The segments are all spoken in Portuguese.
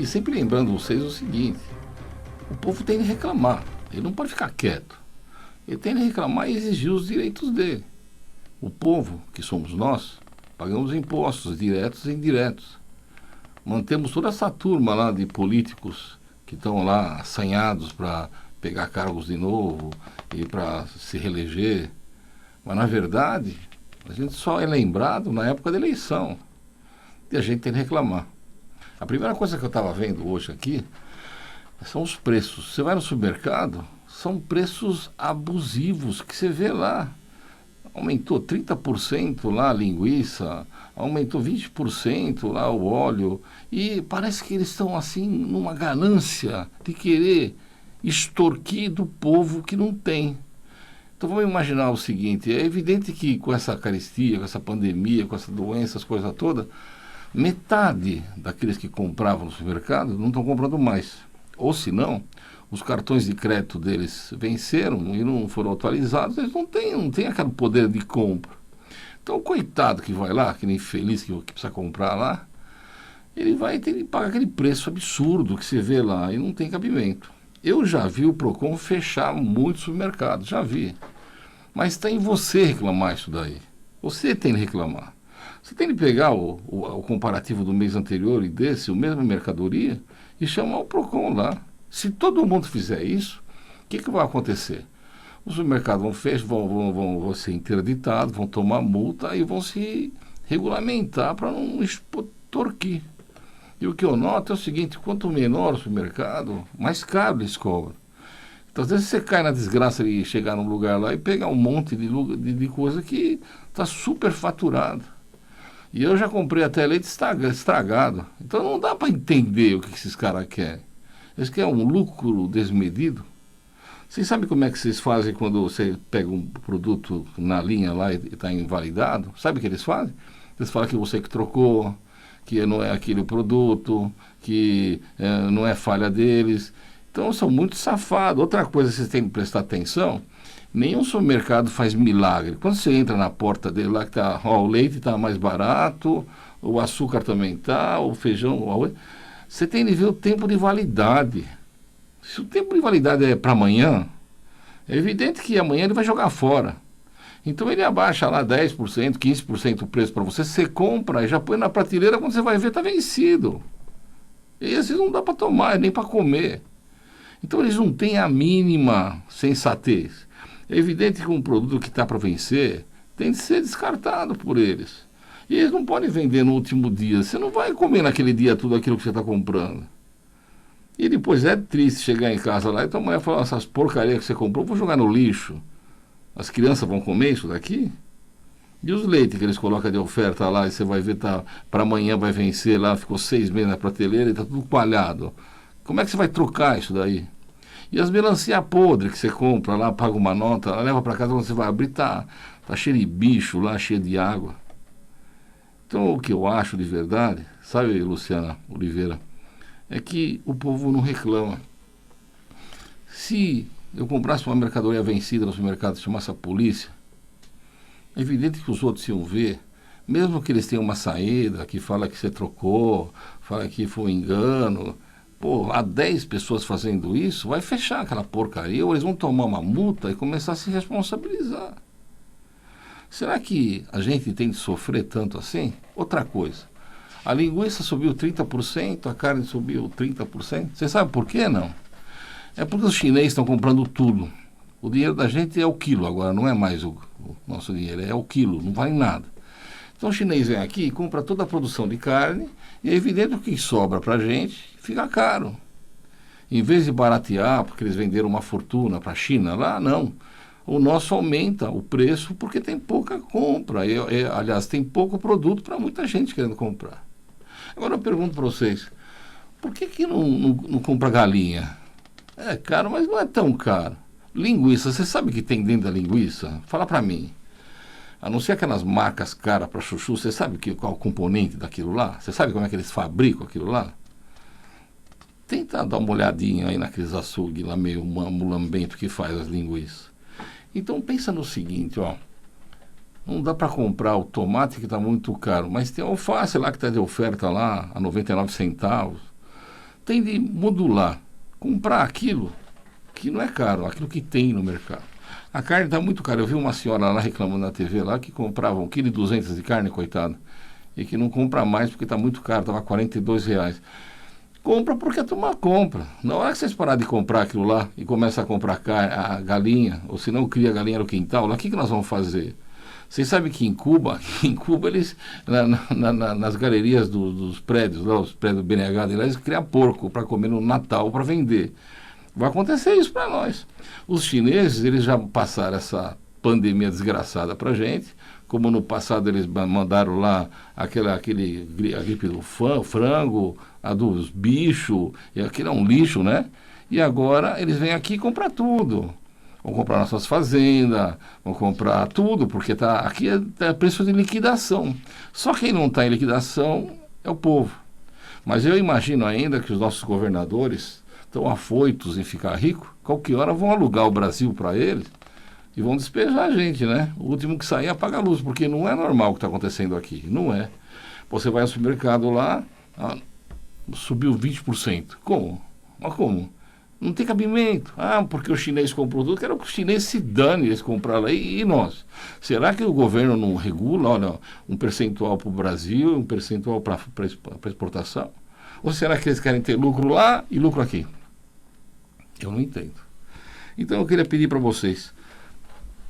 sempre lembrando vocês o seguinte: o povo tem de reclamar, ele não pode ficar quieto. Ele tem de reclamar e exigir os direitos dele. O povo, que somos nós, pagamos impostos diretos e indiretos. Mantemos toda essa turma lá de políticos que estão lá assanhados para pegar cargos de novo e para se reeleger. Mas, na verdade, a gente só é lembrado na época da eleição. E a gente tem que reclamar. A primeira coisa que eu estava vendo hoje aqui são os preços. Você vai no supermercado, são preços abusivos que você vê lá. Aumentou 30% lá a linguiça, aumentou 20% lá o óleo. E parece que eles estão assim numa ganância de querer extorquir do povo que não tem. Então vamos imaginar o seguinte: é evidente que com essa carestia, com essa pandemia, com essa doença, as coisas todas, metade daqueles que compravam no supermercado não estão comprando mais. Ou se não, os cartões de crédito deles venceram e não foram atualizados, eles não têm aquele poder de compra. Então o coitado que vai lá, aquele infeliz que precisa comprar lá, ele vai ter que pagar aquele preço absurdo que você vê lá e não tem cabimento. Eu já vi o Procon fechar muitos supermercados, já vi. Mas está em você reclamar isso daí. Você tem que reclamar. Você tem que pegar o comparativo do mês anterior e desse, o mesmo mercadoria, e chamar o Procon lá. Se todo mundo fizer isso, o que vai acontecer? Os supermercados vão fechar, vão ser interditados, vão tomar multa e vão se regulamentar para não extorquir. E o que eu noto é o seguinte: quanto menor o supermercado, mais caro eles cobram. Então, às vezes você cai na desgraça de chegar num lugar lá e pegar um monte de coisa que está super faturado. E eu já comprei até leite estragado. Então não dá para entender o que esses caras querem. Eles querem um lucro desmedido. Vocês sabem como é que vocês fazem quando você pega um produto na linha lá e está invalidado? Sabe o que eles fazem? Eles falam que você que trocou, que não é aquele produto, que não é falha deles. Então são muito safados. Outra coisa que vocês têm que prestar atenção: nenhum supermercado faz milagre. Quando você entra na porta dele lá, que tá, o leite está mais barato, o açúcar também está, o feijão, o arroz, você tem que ver o tempo de validade. Se o tempo de validade é para amanhã, é evidente que amanhã ele vai jogar fora. Então ele abaixa lá 10%, 15% o preço para você, você compra e já põe na prateleira, quando você vai ver está vencido. E esses não dá para tomar, nem para comer. Então eles não têm a mínima sensatez. É evidente que um produto que está para vencer tem de ser descartado por eles. E eles não podem vender no último dia. Você não vai comer naquele dia tudo aquilo que você está comprando. E depois é triste chegar em casa lá e tua mulher falar: essas porcarias que você comprou, vou jogar no lixo. As crianças vão comer isso daqui? E os leites que eles colocam de oferta lá e você vai ver, tá, para amanhã vai vencer lá, ficou 6 meses na prateleira e está tudo coalhado. Como é que você vai trocar isso daí? E as melancia podres que você compra lá, paga uma nota, leva para casa, quando você vai abrir, tá cheio de bicho lá, cheio de água. Então o que eu acho de verdade, sabe, Luciana Oliveira, é que o povo não reclama. Se eu comprasse uma mercadoria vencida no supermercado e chamasse a polícia, é evidente que os outros iam ver, mesmo que eles tenham uma saída que fala que você trocou, fala que foi um engano. Pô, há 10 pessoas fazendo isso, vai fechar aquela porcaria, ou eles vão tomar uma multa e começar a se responsabilizar. Será que a gente tem de sofrer tanto assim? Outra coisa, a linguiça subiu 30%, a carne subiu 30%. Você sabe por quê, não? É porque os chineses estão comprando tudo. O dinheiro da gente é o quilo agora, não é mais o nosso dinheiro, é o quilo, não vale nada. Então o chinês vem aqui e compra toda a produção de carne, e é evidente que o que sobra para a gente fica caro. Em vez de baratear, porque eles venderam uma fortuna para a China, lá não. O nosso aumenta o preço porque tem pouca compra. Aliás, tem pouco produto para muita gente querendo comprar. Agora eu pergunto para vocês, por que não compra galinha? É caro, mas não é tão caro. Linguiça, você sabe o que tem dentro da linguiça? Fala para mim. A não ser aquelas marcas caras para chuchu, você sabe qual é o componente daquilo lá? Você sabe como é que eles fabricam aquilo lá? Tenta dar uma olhadinha aí naqueles açougues lá meio mulambento que faz as linguiças. Então pensa no seguinte, ó. Não dá para comprar o tomate que está muito caro, mas tem alface lá que está de oferta lá a 99 centavos. tem de modular, comprar aquilo que não é caro, aquilo que tem no mercado. A carne está muito cara. Eu vi uma senhora lá reclamando na TV lá que comprava 1,2 kg de carne, coitada, e que não compra mais porque está muito caro, estava R$ 42. Compra porque a turma compra. Na hora que vocês pararem de comprar aquilo lá e começar a comprar a galinha, ou se não cria galinha no quintal, lá o que nós vamos fazer? Vocês sabem que em Cuba eles, nas galerias dos prédios, lá, os prédios do BNH, eles criam porco para comer no Natal, para vender. Vai acontecer isso para nós. Os chineses, eles já passaram essa pandemia desgraçada para a gente, como no passado eles mandaram lá a gripe do frango, a dos bichos, e aquilo é um lixo, né? E agora eles vêm aqui comprar tudo. Vão comprar nossas fazendas, vão comprar tudo, porque aqui é preço de liquidação. Só quem não está em liquidação é o povo. Mas eu imagino ainda que os nossos governadores estão afoitos em ficar ricos, qualquer hora vão alugar o Brasil para eles e vão despejar a gente, né? O último que sair apaga a luz, porque não é normal o que está acontecendo aqui, não é. Você vai ao supermercado lá, subiu 20%. Como? Mas como? Não tem cabimento. Porque o chinês comprou tudo, quero que o chinês se dane, eles compraram lá. E nós? Será que o governo não regula, olha, um percentual para o Brasil, um percentual para exportação? Ou será que eles querem ter lucro lá e lucro aqui? Eu não entendo. Então eu queria pedir para vocês,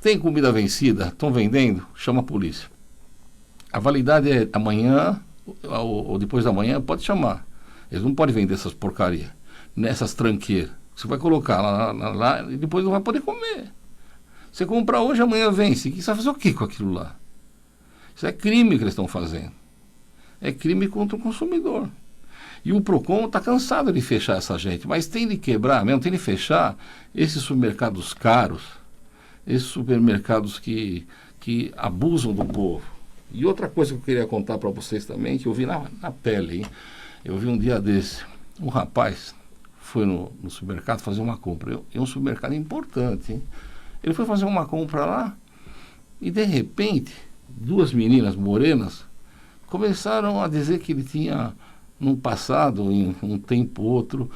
tem comida vencida, estão vendendo? Chama a polícia. A validade é amanhã ou depois da manhã, pode chamar. Eles não podem vender essas porcarias, nessas tranqueiras. Você vai colocar lá e depois não vai poder comer. Você compra hoje, amanhã vence. Você vai fazer o que com aquilo lá? Isso é crime que eles estão fazendo. É crime contra o consumidor. E o PROCON está cansado de fechar essa gente, mas tem de quebrar mesmo, tem de fechar esses supermercados caros, esses supermercados que abusam do povo. E outra coisa que eu queria contar para vocês também, que eu vi na pele, hein? Eu vi um dia desse, um rapaz foi no supermercado fazer uma compra, é um supermercado importante, hein? Ele foi fazer uma compra lá e de repente, duas meninas morenas começaram a dizer que ele tinha, no passado, em um tempo outro,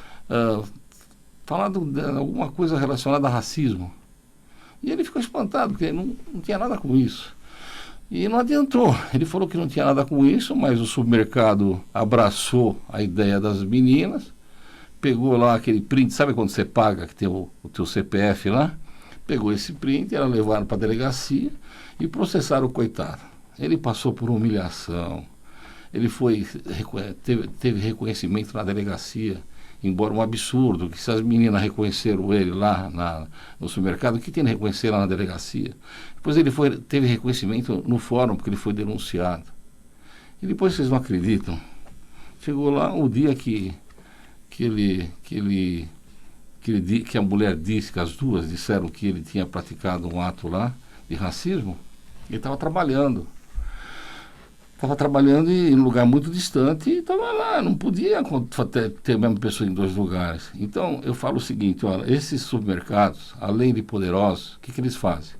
falado de alguma coisa relacionada a racismo. E ele ficou espantado, porque não tinha nada com isso. E não adiantou. Ele falou que não tinha nada com isso, mas o supermercado abraçou a ideia das meninas, pegou lá aquele print, sabe quando você paga, que tem o teu CPF lá? Pegou esse print, ela levaram para a delegacia e processaram o coitado. Ele passou por humilhação, ele teve reconhecimento na delegacia, embora um absurdo, que se as meninas reconheceram ele lá no supermercado, o que tem de reconhecer lá na delegacia? Depois ele teve reconhecimento no fórum, porque ele foi denunciado. E depois vocês não acreditam, chegou lá o dia que a mulher disse, que as duas disseram que ele tinha praticado um ato lá de racismo, ele estava trabalhando. Estava trabalhando em um lugar muito distante e estava lá, não podia ter a mesma pessoa em dois lugares. Então, eu falo o seguinte, olha, esses supermercados, além de poderosos, o que eles fazem?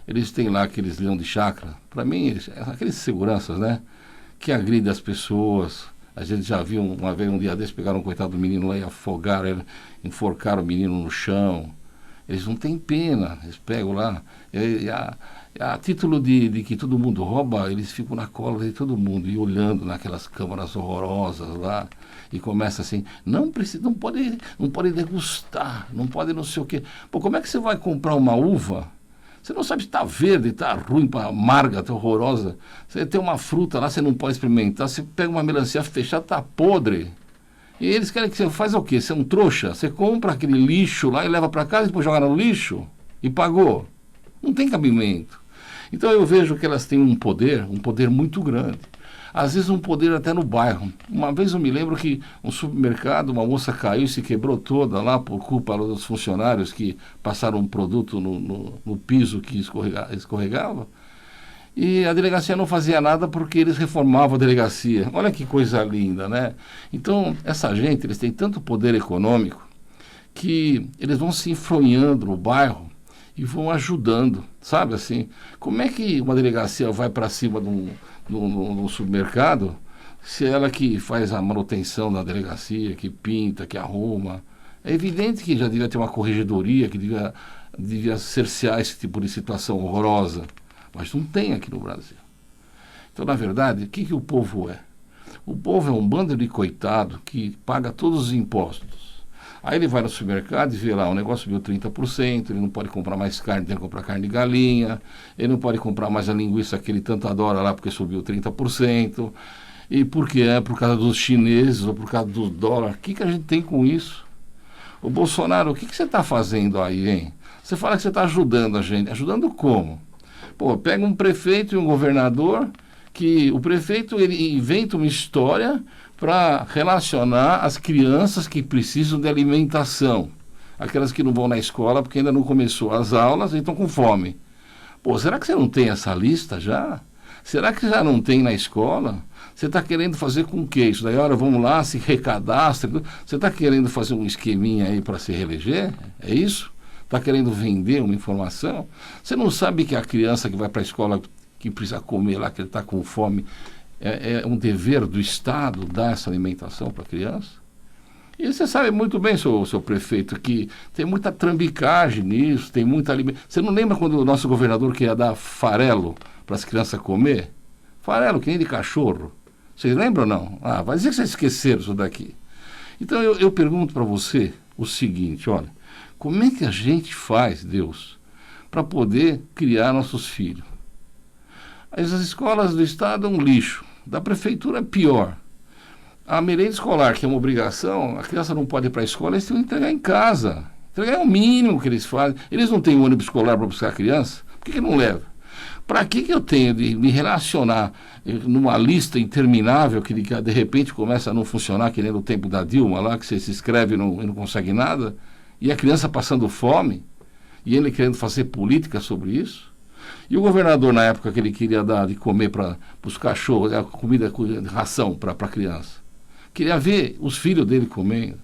Eles têm lá aqueles leão de chácara, para mim, aqueles seguranças, né? Que agridem as pessoas. A gente já viu uma vez, um dia desse, pegaram um coitado do menino lá e afogaram, enforcaram o menino no chão. Eles não têm pena, eles pegam lá. A título de que todo mundo rouba, eles ficam na cola de todo mundo e olhando naquelas câmaras horrorosas lá e começa assim, não pode degustar, não pode não sei o quê. Pô, como é que você vai comprar uma uva? Você não sabe se está verde, está ruim, amarga, está horrorosa. Você tem uma fruta lá, você não pode experimentar, você pega uma melancia fechada, está podre. E eles querem que você faça o quê? Você é um trouxa? Você compra aquele lixo lá e leva para casa e depois joga no lixo e pagou. Não tem cabimento. Então eu vejo que elas têm um poder muito grande. Às vezes um poder até no bairro. Uma vez eu me lembro que um supermercado, uma moça caiu e se quebrou toda lá por culpa dos funcionários que passaram um produto no piso que escorregava. E a delegacia não fazia nada porque eles reformavam a delegacia. Olha que coisa linda, né? Então, essa gente, eles têm tanto poder econômico que eles vão se enfronhando no bairro e vão ajudando, sabe assim? Como é que uma delegacia vai para cima de um supermercado se ela que faz a manutenção da delegacia, que pinta, que arruma, é evidente que já devia ter uma corregedoria, que devia cercear esse tipo de situação horrorosa, mas não tem aqui no Brasil. Então, na verdade, o que o povo é? O povo é um bando de coitado que paga todos os impostos. Aí ele vai no supermercado e vê lá, o negócio subiu 30%, ele não pode comprar mais carne, tem que comprar carne de galinha, ele não pode comprar mais a linguiça que ele tanto adora lá porque subiu 30%. E por que é? Por causa dos chineses ou por causa do dólar. O que a gente tem com isso? O Bolsonaro, o que você está fazendo aí, hein? Você fala que você está ajudando a gente. Ajudando como? Pô, pega um prefeito e um governador, que o prefeito ele inventa uma história para relacionar as crianças que precisam de alimentação. Aquelas que não vão na escola porque ainda não começou as aulas e estão com fome. Pô, será que você não tem essa lista já? Será que já não tem na escola? Você está querendo fazer com o quê? Isso daí, olha, vamos lá, se recadastre. Você está querendo fazer um esqueminha aí para se reeleger? É isso? Está querendo vender uma informação? Você não sabe que a criança que vai para a escola, que precisa comer lá, que ele está com fome, é um dever do Estado dar essa alimentação para a criança? E você sabe muito bem, seu prefeito, que tem muita trambicagem nisso, tem muita alimentação. Você não lembra quando o nosso governador queria dar farelo para as crianças comer? Farelo, que nem de cachorro. Vocês lembram ou não? Ah, vai dizer que vocês esqueceram isso daqui. Então eu pergunto para você o seguinte, olha, como é que a gente faz, Deus, para poder criar nossos filhos? As escolas do Estado é um lixo, da prefeitura é pior. A merenda escolar, que é uma obrigação, a criança não pode ir para a escola, eles têm que entregar em casa. Entregar é o mínimo que eles fazem. Eles não têm um ônibus escolar para buscar a criança? Por que não leva? Para que eu tenho de me relacionar numa lista interminável que de repente começa a não funcionar, que nem no tempo da Dilma lá, que você se inscreve e não consegue nada, e a criança passando fome, e ele querendo fazer política sobre isso? E o governador, na época que ele queria dar de comer para os cachorros, a comida, ração para a criança, queria ver os filhos dele comendo.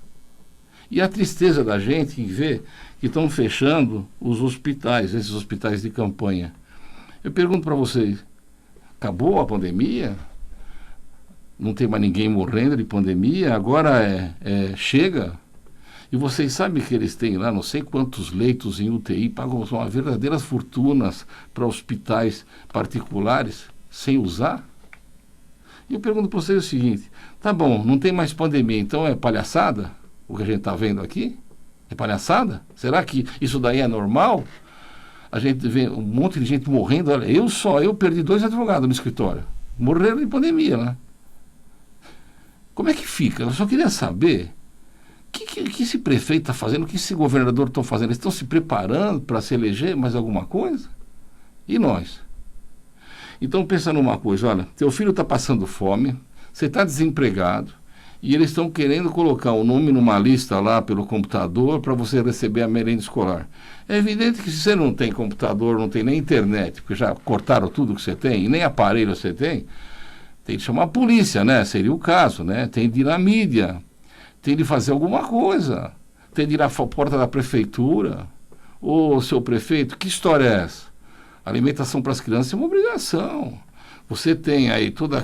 E a tristeza da gente em ver que estão fechando os hospitais, esses hospitais de campanha. Eu pergunto para vocês, acabou a pandemia? Não tem mais ninguém morrendo de pandemia? Agora chega? E vocês sabem que eles têm lá não sei quantos leitos em UTI, pagam uma verdadeiras fortunas para hospitais particulares sem usar? E eu pergunto para vocês o seguinte, tá bom, não tem mais pandemia, então é palhaçada o que a gente está vendo aqui? É palhaçada? Será que isso daí é normal? A gente vê um monte de gente morrendo, olha, eu perdi 2 advogados no escritório, morreram de pandemia, né? Como é que fica? Eu só queria saber o que esse prefeito está fazendo, o que esse governador está fazendo? Eles estão se preparando para se eleger mais alguma coisa? E nós? Então pensa numa coisa, olha, teu filho está passando fome, você está desempregado, e eles estão querendo colocar o nome numa lista lá pelo computador para você receber a merenda escolar. É evidente que se você não tem computador, não tem nem internet, porque já cortaram tudo que você tem, e nem aparelho você tem que chamar a polícia, né? Seria o caso, né? Tem de ir na mídia, tem de fazer alguma coisa, tem de ir na porta da prefeitura. Ô, seu prefeito, que história é essa? A alimentação para as crianças é uma obrigação. Você tem aí todos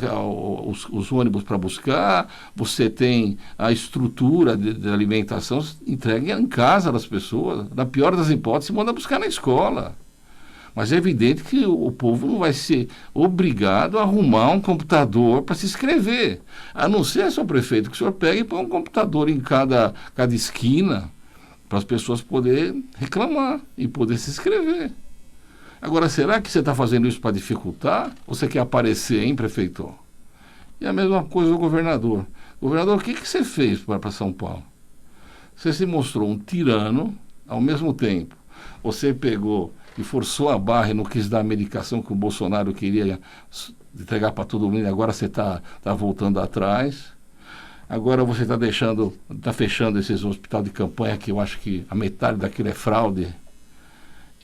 os ônibus para buscar, você tem a estrutura de alimentação entregue em casa das pessoas. Na pior das hipóteses, manda buscar na escola. Mas é evidente que o povo não vai ser obrigado a arrumar um computador para se inscrever. A não ser, seu prefeito, que o senhor pegue e põe um computador em cada esquina para as pessoas poderem reclamar e poder se inscrever. Agora, será que você está fazendo isso para dificultar? Ou você quer aparecer, hein, prefeito? E a mesma coisa o governador. Governador, o que você fez para São Paulo? Você se mostrou um tirano, ao mesmo tempo. Você pegou e forçou a barra e não quis dar a medicação que o Bolsonaro queria entregar para todo mundo, e agora você está voltando atrás. Agora você está fechando esses hospitais de campanha, que eu acho que a metade daquilo é fraude.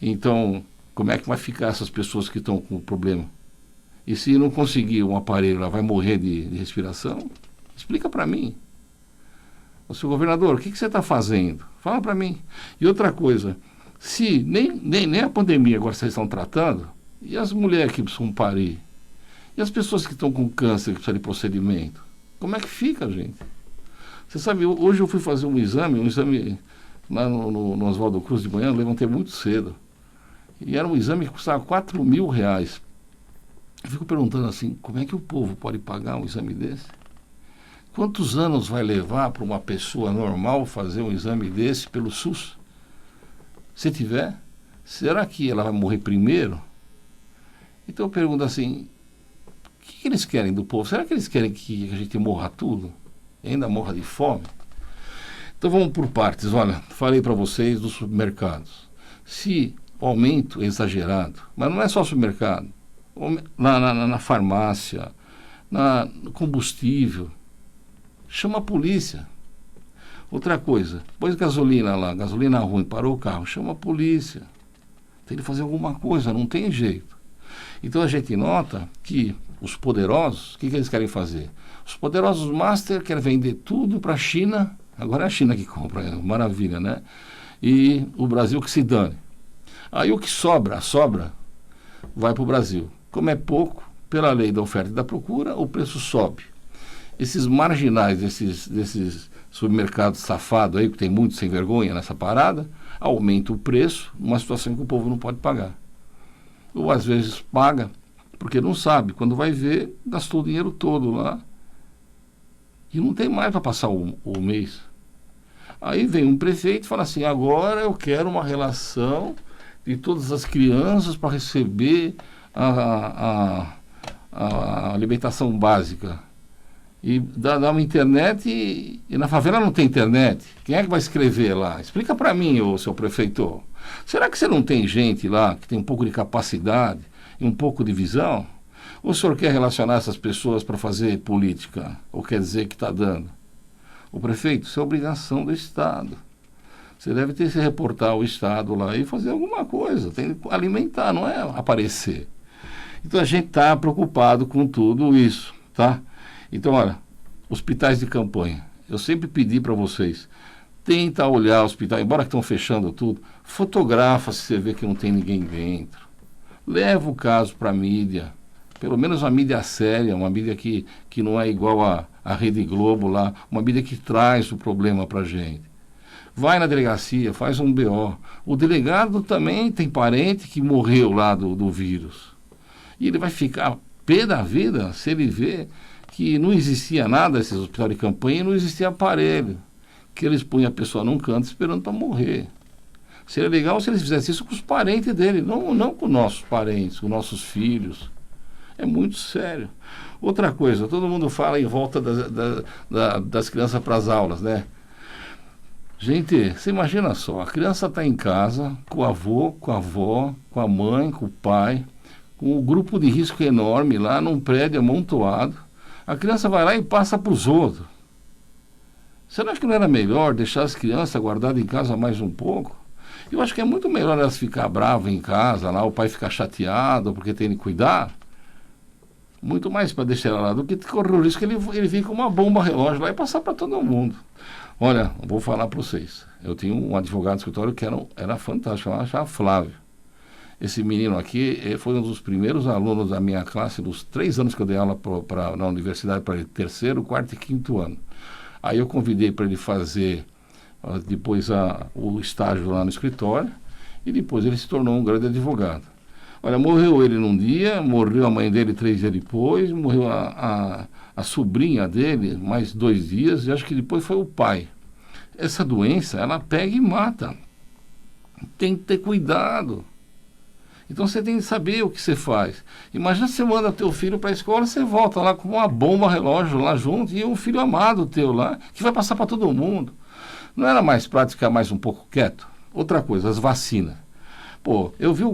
Então, como é que vai ficar essas pessoas que estão com problema? E se não conseguir um aparelho, ela vai morrer de respiração? Explica para mim. O seu governador, o que você está fazendo? Fala para mim. E outra coisa, se nem a pandemia agora vocês estão tratando, e as mulheres que precisam parir? E as pessoas que estão com câncer, que precisam de procedimento? Como é que fica, gente? Você sabe, hoje eu fui fazer um exame lá no Oswaldo Cruz de manhã, eu levantei muito cedo. E era um exame que custava R$ 4.000. Eu fico perguntando assim, como é que o povo pode pagar um exame desse? Quantos anos vai levar para uma pessoa normal fazer um exame desse pelo SUS? Se tiver, será que ela vai morrer primeiro? Então eu pergunto assim, o que eles querem do povo? Será que eles querem que a gente morra tudo? E ainda morra de fome? Então vamos por partes. Olha, falei para vocês dos supermercados. Se o aumento é exagerado, mas não é só supermercado, na farmácia, no combustível, chama a polícia. Outra coisa, pôs gasolina lá, gasolina ruim, parou o carro, chama a polícia. Tem que fazer alguma coisa, não tem jeito. Então a gente nota que os poderosos, o que eles querem fazer? Os poderosos master querem vender tudo para a China, agora é a China que compra, maravilha, né? E o Brasil que se dane. Aí o que sobra, vai para o Brasil. Como é pouco, pela lei da oferta e da procura, o preço sobe. Esses marginais desses supermercados safados aí, que tem muito sem vergonha nessa parada, aumenta o preço numa situação que o povo não pode pagar. Ou às vezes paga, porque não sabe. Quando vai ver, gastou o dinheiro todo lá e não tem mais para passar o mês. Aí vem um prefeito e fala assim, agora eu quero uma relação de todas as crianças para receber a alimentação básica. E dá uma internet e na favela não tem internet. Quem é que vai escrever lá? Explica para mim, ô seu prefeito. Será que você não tem gente lá que tem um pouco de capacidade e um pouco de visão? Ou o senhor quer relacionar essas pessoas para fazer política? Ou quer dizer que está dando? O prefeito, isso é obrigação do Estado. Você deve ter que se reportar ao Estado lá e fazer alguma coisa. Tem que alimentar, não é aparecer. Então a gente está preocupado com tudo isso, tá? Então, olha, hospitais de campanha. Eu sempre pedi para vocês, tenta olhar o hospital, embora que estão fechando tudo, fotografa se você vê que não tem ninguém dentro. Leva o caso para a mídia, pelo menos uma mídia séria, uma mídia que não é igual a Rede Globo lá, uma mídia que traz o problema para a gente. Vai na delegacia, faz um BO. O delegado também tem parente que morreu lá do vírus. E ele vai ficar pé da vida se ele vê que não existia nada, esses hospitais de campanha, e não existia aparelho, que eles punham a pessoa num canto esperando para morrer. Seria legal se eles fizessem isso com os parentes dele, não com nossos parentes, com nossos filhos. É muito sério. Outra coisa, todo mundo fala em volta das crianças para as aulas, né? Gente, você imagina só, a criança está em casa, com o avô, com a avó, com a mãe, com o pai, com um grupo de risco enorme lá num prédio amontoado. A criança vai lá e passa para os outros. Será que não era melhor deixar as crianças guardadas em casa mais um pouco? Eu acho que é muito melhor elas ficar bravas em casa, lá o pai ficar chateado porque tem que cuidar. Muito mais para deixar ela lá do que correr o risco que ele vir com uma bomba relógio lá e passar para todo mundo. Olha, vou falar para vocês. Eu tinha um advogado do escritório que era fantástico, chamava Flávio. Esse menino aqui foi um dos primeiros alunos da minha classe, dos 3 anos que eu dei aula na universidade, para ele, 3º, 4º e 5º ano. Aí eu convidei para ele fazer depois o estágio lá no escritório e depois ele se tornou um grande advogado. Olha, morreu ele num dia, morreu a mãe dele 3 dias depois, morreu a sobrinha dele mais 2 dias e acho que depois foi o pai. Essa doença, ela pega e mata. Tem que ter cuidado. Então você tem que saber o que você faz. Imagina você manda teu filho para a escola, você volta lá com uma bomba relógio lá junto e um filho amado teu lá, que vai passar para todo mundo. Não era mais prático ficar mais um pouco quieto? Outra coisa, as vacinas. Pô, eu vi o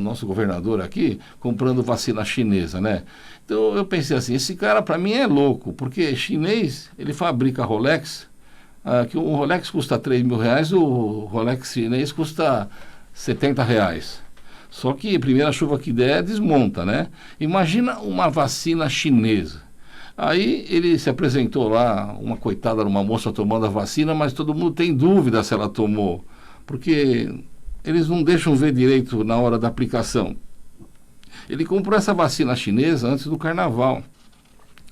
nosso governador aqui, comprando vacina chinesa, né? Então eu pensei assim, esse cara para mim é louco, porque chinês, ele fabrica Rolex, que um Rolex custa R$ 3.000, o Rolex chinês custa R$ 70. Só que a primeira chuva que der, desmonta, né? Imagina uma vacina chinesa. Aí ele se apresentou lá, uma coitada, uma moça tomando a vacina, mas todo mundo tem dúvida se ela tomou, porque eles não deixam ver direito na hora da aplicação. Ele comprou essa vacina chinesa antes do carnaval.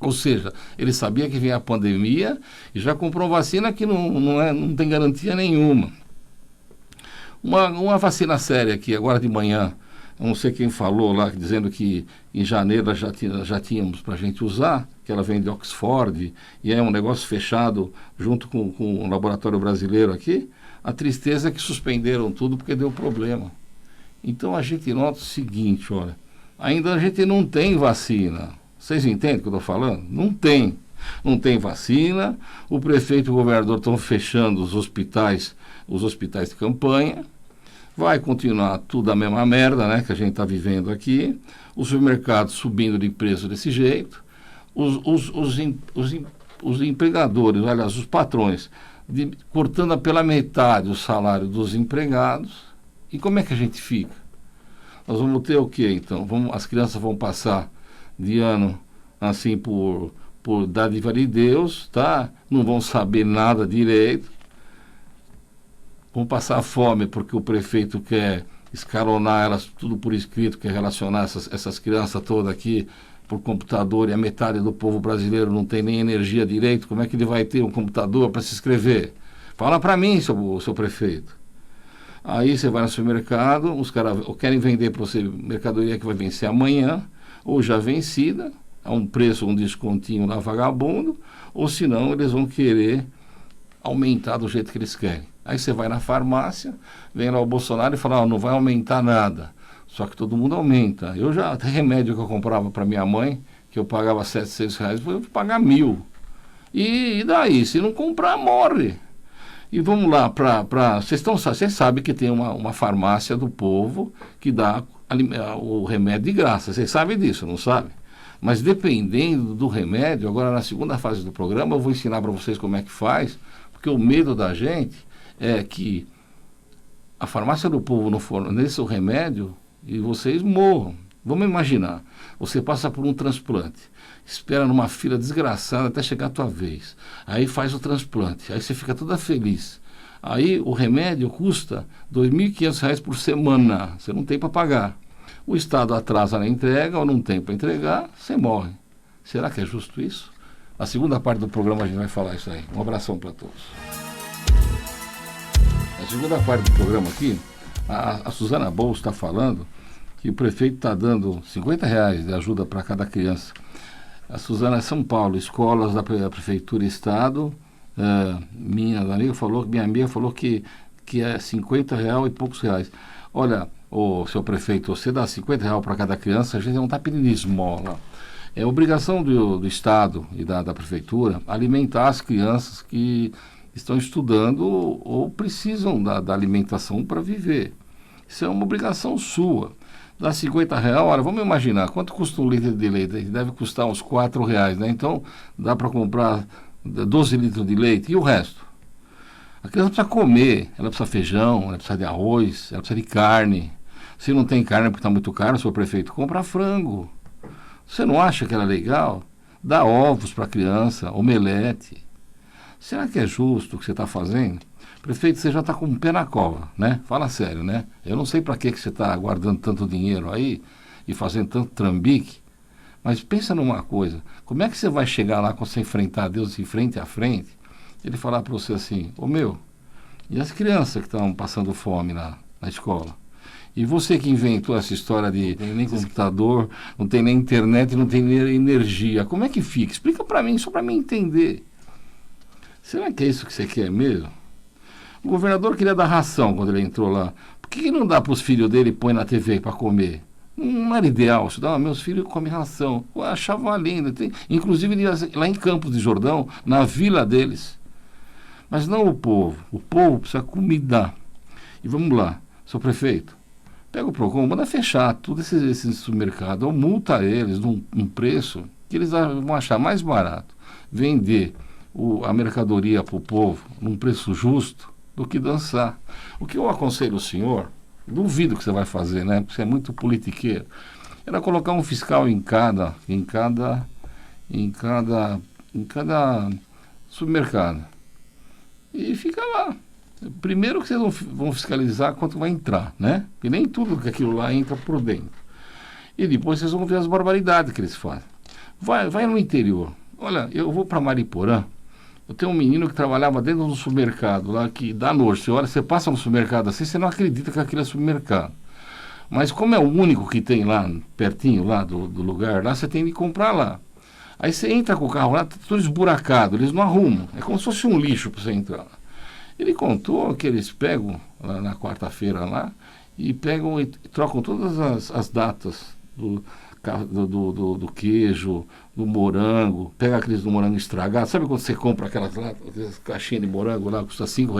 Ou seja, ele sabia que vinha a pandemia e já comprou vacina que não tem garantia nenhuma. Uma vacina séria aqui, agora de manhã, eu não sei quem falou lá, dizendo que em janeiro já tínhamos para a gente usar, que ela vem de Oxford, e é um negócio fechado junto com o laboratório brasileiro aqui. A tristeza é que suspenderam tudo porque deu problema. Então a gente nota o seguinte, olha, ainda a gente não tem vacina. Vocês entendem o que eu estou falando? Não tem. Não tem vacina, o prefeito e o governador estão fechando os hospitais de campanha, vai continuar tudo a mesma merda, né, que a gente está vivendo aqui, os supermercados subindo de preço desse jeito, os empregadores, aliás, os patrões, cortando pela metade o salário dos empregados. E como é que a gente fica? Nós vamos ter o quê, então? As crianças vão passar de ano assim por dádiva de Deus, tá? Não vão saber nada direito, vão passar fome porque o prefeito quer escalonar elas tudo por escrito, quer relacionar essas crianças todas aqui por computador, e a metade do povo brasileiro não tem nem energia direito. Como é que ele vai ter um computador para se inscrever? Fala para mim, seu prefeito. Aí você vai no supermercado, os caras querem vender para você mercadoria que vai vencer amanhã, ou já vencida, a um preço, um descontinho lá vagabundo, ou senão eles vão querer aumentar do jeito que eles querem. Aí você vai na farmácia, vem lá o Bolsonaro e fala, não vai aumentar nada. Só que todo mundo aumenta. Eu já, até remédio que eu comprava para minha mãe, que eu pagava R$700, eu vou pagar 1.000. E daí? Se não comprar, morre. E vamos lá, vocês sabem que tem uma farmácia do povo que dá o remédio de graça. Vocês sabem disso, não sabem? Mas dependendo do remédio, agora na segunda fase do programa, eu vou ensinar para vocês como é que faz, porque o medo da gente é que a farmácia do povo não forneça o remédio e vocês morram. Vamos imaginar, você passa por um transplante, espera numa fila desgraçada até chegar a tua vez, aí faz o transplante, aí você fica toda feliz. Aí o remédio custa R$2.500 por semana, você não tem para pagar. O Estado atrasa na entrega ou não tem para entregar, você morre. Será que é justo isso? Na segunda parte do programa a gente vai falar isso aí. Um abração para todos. Na segunda parte do programa aqui, a Suzana Bolso está falando que o prefeito está dando R$50 de ajuda para cada criança. A Suzana é São Paulo, escolas da Prefeitura e Estado. Minha amiga falou que é R$50 e poucos reais. Olha, seu prefeito, você dá R$50 para cada criança, a gente não está pedindo esmola. É obrigação do Estado e da Prefeitura alimentar as crianças que estão estudando ou precisam da alimentação para viver. Isso é uma obrigação sua. Dá R$50, olha, vamos imaginar, quanto custa um litro de leite? Deve custar uns R$4, né? Então, dá para comprar 12 litros de leite e o resto? A criança precisa comer, ela precisa de feijão, ela precisa de arroz, ela precisa de carne. Se não tem carne porque está muito caro, o seu prefeito compra frango. Você não acha que era legal? Dá ovos para a criança, omelete. Será que é justo o que você está fazendo? Prefeito, você já está com um pé na cova, né? Fala sério, né? Eu não sei para que você está guardando tanto dinheiro aí e fazendo tanto trambique, mas pensa numa coisa, como é que você vai chegar lá quando você enfrentar Deus de frente a frente, ele falar para você assim, e as crianças que estão passando fome na escola? E você que inventou essa história de não tem nem computador, não tem nem internet, não tem nem energia, como é que fica? Explica para mim, só para mim entender. Será que é isso que você quer mesmo? O governador queria dar ração quando ele entrou lá. Por que não dá para os filhos dele e põe na TV para comer? Não era ideal. Você dá, meus filhos comem ração. Eu achava lindo. Inclusive lá em Campos de Jordão, na vila deles. Mas não o povo. O povo precisa comida. E vamos lá, seu prefeito, pega o PROCON, manda fechar tudo esse supermercado, ou multa eles num preço que eles vão achar mais barato. Vender a mercadoria para o povo num preço justo do que dançar. O que eu aconselho o senhor, duvido que você vai fazer, né? Porque você é muito politiqueiro, era colocar um fiscal em cada supermercado. E fica lá. Primeiro que vocês vão fiscalizar quanto vai entrar, né? Porque nem tudo que aquilo lá entra por dentro. E depois vocês vão ver as barbaridades que eles fazem. Vai no interior. Olha, eu vou para Mariporã. Eu tenho um menino que trabalhava dentro do supermercado lá, que dá nojo. Você passa no supermercado assim, você não acredita que aquilo é supermercado. Mas como é o único que tem lá, pertinho lá do lugar, lá você tem que comprar lá. Aí você entra com o carro lá, tá tudo esburacado, eles não arrumam. É como se fosse um lixo para você entrar. Ele contou que eles pegam, lá na quarta-feira lá, e pegam e trocam todas as datas do queijo, do morango, pega aqueles do morango estragado. Sabe quando você compra aquelas caixinhas de morango lá, custa R$ 5,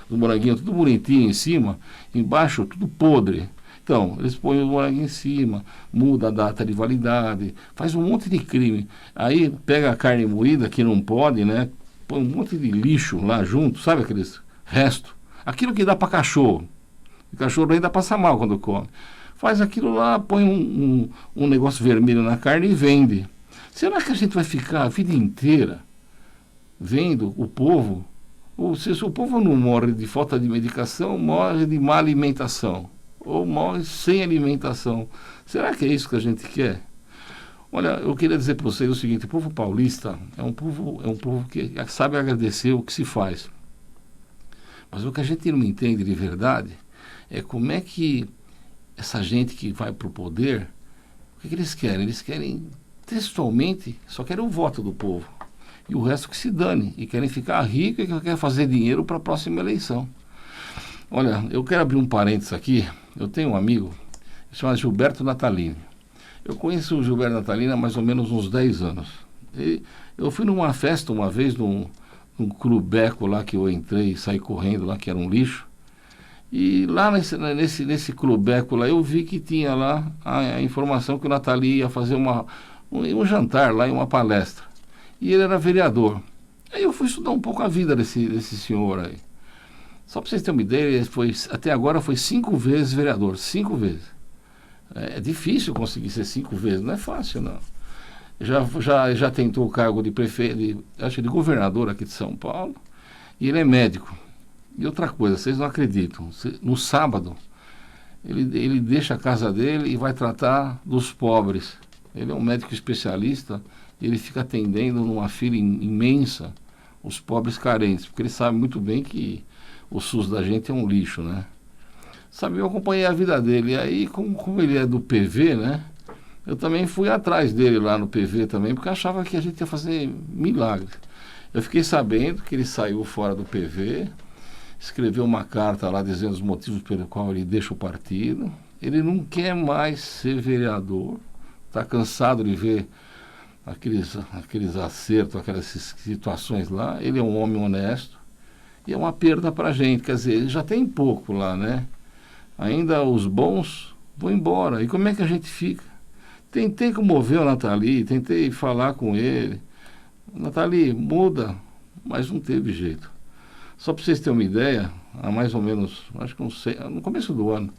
do moranguinho tudo bonitinho em cima, embaixo tudo podre. Então, eles põem o morango em cima, muda a data de validade, faz um monte de crime. Aí pega a carne moída, que não pode, né? Põe um monte de lixo lá junto, sabe aqueles restos? Aquilo que dá para cachorro. O cachorro ainda passa mal quando come. Faz aquilo lá, põe um negócio vermelho na carne e vende. Será que a gente vai ficar a vida inteira vendo o povo? Ou se o povo não morre de falta de medicação, morre de má alimentação. Ou morre sem alimentação. Será que é isso que a gente quer? Olha, eu queria dizer para vocês o seguinte: o povo paulista é um povo que sabe agradecer o que se faz. Mas o que a gente não entende de verdade é como é que essa gente que vai para o poder, o que eles querem? Eles querem, textualmente, só querem o voto do povo. E o resto que se dane. E querem ficar ricos e querem fazer dinheiro para a próxima eleição. Olha, eu quero abrir um parênteses aqui. Eu tenho um amigo, que se chama Gilberto Natalini. Eu conheço o Gilberto Natalini há mais ou menos uns 10 anos. E eu fui numa festa uma vez, num clubeco lá que eu entrei e saí correndo lá, que era um lixo. E lá nesse clubeco lá, eu vi que tinha lá a informação que o Natalini ia fazer um jantar lá e uma palestra. E ele era vereador. Aí eu fui estudar um pouco a vida desse senhor aí. Só para vocês terem uma ideia, até agora foi 5 vezes vereador, 5 vezes. É difícil conseguir ser 5 vezes, não é fácil não. Já tentou o cargo de prefeito, acho que de governador aqui de São Paulo, e ele é médico. E outra coisa, vocês não acreditam, no sábado ele deixa a casa dele e vai tratar dos pobres. Ele é um médico especialista, e ele fica atendendo numa fila imensa os pobres carentes, porque ele sabe muito bem que o SUS da gente é um lixo, né? Sabe, eu acompanhei a vida dele, e aí como ele é do PV, né? Eu também fui atrás dele lá no PV também, porque achava que a gente ia fazer milagre. Eu fiquei sabendo que ele saiu fora do PV, escreveu uma carta lá dizendo os motivos pelo qual ele deixa o partido. Ele não quer mais ser vereador, está cansado de ver aqueles acertos, aquelas situações lá. Ele é um homem honesto e é uma perda para a gente. Quer dizer, ele já tem pouco lá, né? Ainda os bons vão embora. E como é que a gente fica? Tentei comover o Natali, tentei falar com ele. Natali, muda, mas não teve jeito. Só para vocês terem uma ideia, há mais ou menos, acho que no começo do ano,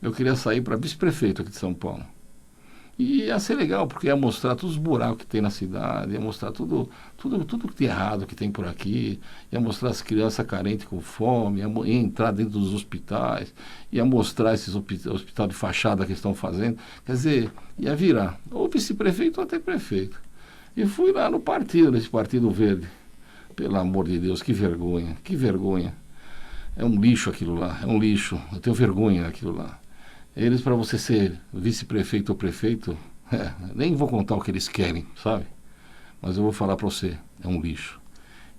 eu queria sair para vice-prefeito aqui de São Paulo. E ia ser legal, porque ia mostrar todos os buracos que tem na cidade, ia mostrar tudo que tem errado que tem por aqui, ia mostrar as crianças carentes com fome, ia entrar dentro dos hospitais, ia mostrar esses hospital de fachada que estão fazendo. Quer dizer, ia virar ou vice-prefeito ou até prefeito. E fui lá no partido, nesse Partido Verde. Pelo amor de Deus, que vergonha, que vergonha. É um lixo aquilo lá, é um lixo. Eu tenho vergonha daquilo lá. Eles, para você ser vice-prefeito ou prefeito, nem vou contar o que eles querem, sabe? Mas eu vou falar para você, é um lixo.